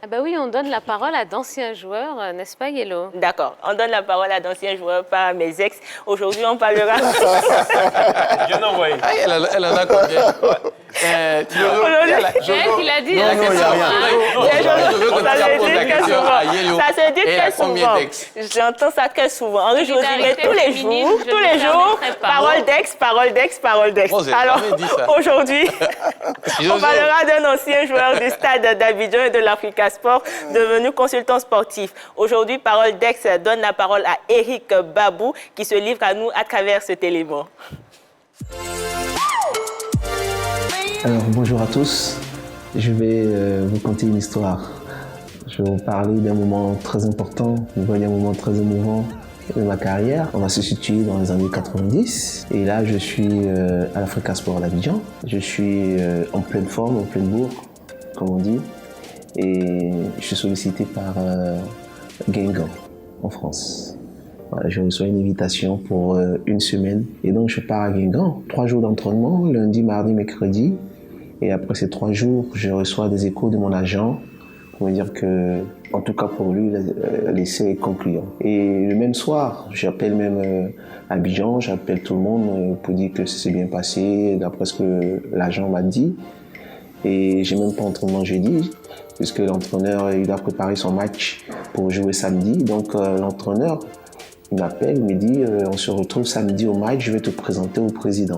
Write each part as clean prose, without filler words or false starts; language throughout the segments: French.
Ah bah oui, on donne la parole à d'anciens joueurs, n'est-ce pas, Yellow? D'accord, on donne la parole à d'anciens joueurs, pas à mes ex. Aujourd'hui, on parlera... Bien envoyé. Ah, elle en a combien? C'est elle qui l'a dit. Non, là, non, c'est il y a ça, rien. hein. Ça se dit très souvent. J'entends ça très souvent. Henri José, mais tous les jours, parole d'ex, parole d'ex, parole d'ex. Bon, j'ai Alors, jamais dit ça. aujourd'hui, on parlera d'un ancien joueur du stade d'Abidjan et de l'Africa Sport, devenu consultant sportif. Aujourd'hui, parole d'ex donne la parole à Éric Babou, qui se livre à nous à travers cet élément. Alors, bonjour à tous. Je vais vous conter une histoire. Je vais vous parler d'un moment très important, d'un moment très émouvant de ma carrière. On va se situer dans les années 90. Et là, je suis à l'Africa Sport d'Abidjan. Je suis en pleine forme, en pleine bourre, comme on dit. Et je suis sollicité par Guingamp, en France. Voilà, je reçois une invitation pour une semaine. Et donc, je pars à Guingamp. 3 jours d'entraînement, lundi, mardi, mercredi. Et après ces 3 jours, je reçois des échos de mon agent pour me dire que, en tout cas pour lui, l'essai est concluant. Et le même soir, j'appelle même Abidjan, j'appelle tout le monde pour dire que ça s'est bien passé, d'après ce que l'agent m'a dit. Et j'ai même pas entraînement jeudi, puisque l'entraîneur il a préparé son match pour jouer samedi. Donc l'entraîneur il m'appelle, il me dit on se retrouve samedi au match, je vais te présenter au président.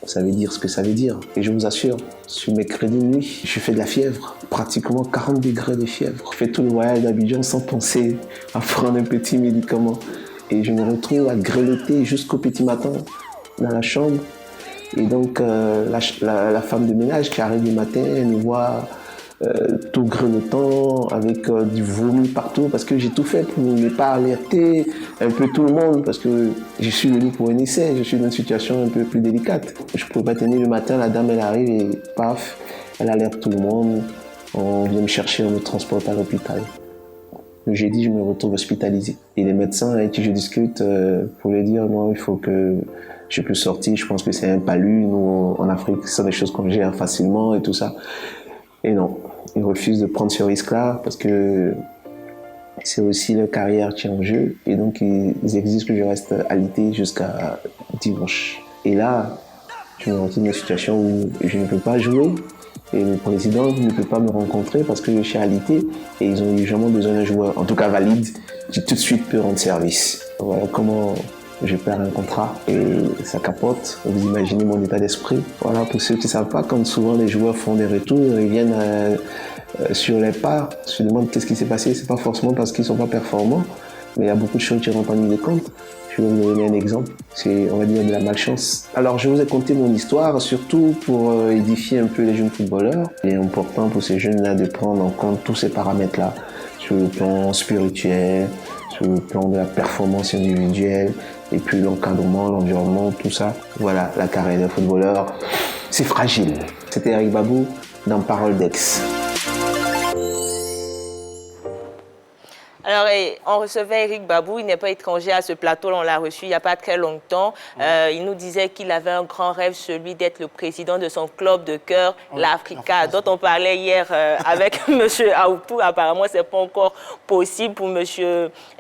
Ça veut dire ce que ça veut dire. Et je vous assure, sur mercredi nuit, je fais de la fièvre, pratiquement 40 degrés de fièvre. Je fais tout le voyage d'Abidjan sans penser à prendre un petit médicament. Et je me retrouve à grelotter jusqu'au petit matin dans la chambre. Et donc, la femme de ménage qui arrive le matin, elle me voit tout grelottant, avec du vomi partout, parce que j'ai tout fait pour ne pas alerter un peu tout le monde, parce que je suis venu pour un essai, je suis dans une situation un peu plus délicate. Je ne pouvais pas tenir le matin, la dame elle arrive et paf, elle alerte tout le monde, on vient me chercher, on me transporte à l'hôpital. Le jeudi, je me retrouve hospitalisé. Et les médecins avec qui je discute pour leur dire, moi, il faut que je puisse sortir, je pense que c'est un palu, nous en Afrique, ce sont des choses qu'on gère facilement et tout ça. Et non, ils refusent de prendre ce risque-là parce que c'est aussi leur carrière qui est en jeu. Et donc, ils exigent que je reste alité jusqu'à dimanche. Et là, je me retrouve dans une situation où je ne peux pas jouer. Et le président ne peut pas me rencontrer parce que je suis alité. Et ils ont urgemment besoin d'un joueur, en tout cas valide, qui tout de suite peut rendre service. Voilà comment je perds un contrat et ça capote. Vous imaginez mon état d'esprit. Voilà, pour ceux qui ne savent pas, quand souvent les joueurs font des retours, ils viennent sur les pas, se demandent qu'est-ce qui s'est passé. C'est pas forcément parce qu'ils ne sont pas performants, mais il y a beaucoup de choses qui rentrent en ligne de compte. Je vais vous donner un exemple, c'est, on va dire, de la malchance. Alors, je vous ai conté mon histoire, surtout pour édifier un peu les jeunes footballeurs. Il est important pour ces jeunes-là de prendre en compte tous ces paramètres-là, sur le plan spirituel, sur le plan de la performance individuelle, et puis l'encadrement, l'environnement, tout ça. Voilà, la carrière d'un footballeur, c'est fragile. C'était Éric Babou dans Parole d'Ex. Alors, on recevait Éric Babou, il n'est pas étranger à ce plateau, on l'a reçu il n'y a pas très longtemps. Il nous disait qu'il avait un grand rêve, celui d'être le président de son club de cœur, l'Africa, dont on parlait hier avec M. Aoutou. Apparemment, ce n'est pas encore possible pour M.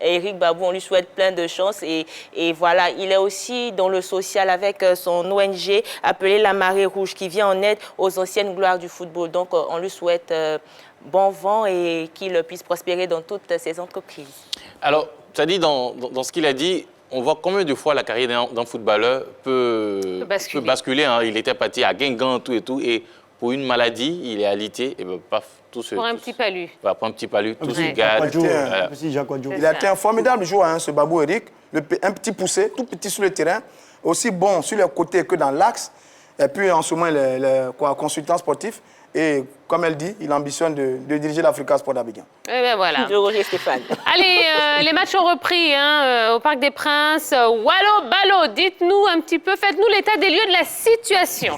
Éric Babou. On lui souhaite plein de chance. Et voilà, il est aussi dans le social avec son ONG appelée La Marée Rouge, qui vient en aide aux anciennes gloires du football. Donc, on lui souhaite bon vent et qu'il puisse prospérer dans toutes ses entreprises. Alors, tu as dit dans ce qu'il a dit, on voit combien de fois la carrière d'un footballeur peut basculer. Hein. Il était parti à Guingamp, tout et tout, et pour une maladie, il est alité, et ben, paf, tout se... Pour un petit palu. Pour un petit palu, tout se gâte. Il a été un formidable joueur, hein, ce Babou Éric. Un petit poussé, tout petit sur le terrain, aussi bon sur les côtés que dans l'axe. Et puis, en ce moment, consultant sportif. Et comme elle dit, il ambitionne de diriger l'Africa Sport d'Abidjan. Et bien voilà. Roger Stéphane. Allez, les matchs ont repris au Parc des Princes. Wallo Ballo, dites-nous un petit peu, faites-nous l'état des lieux de la situation.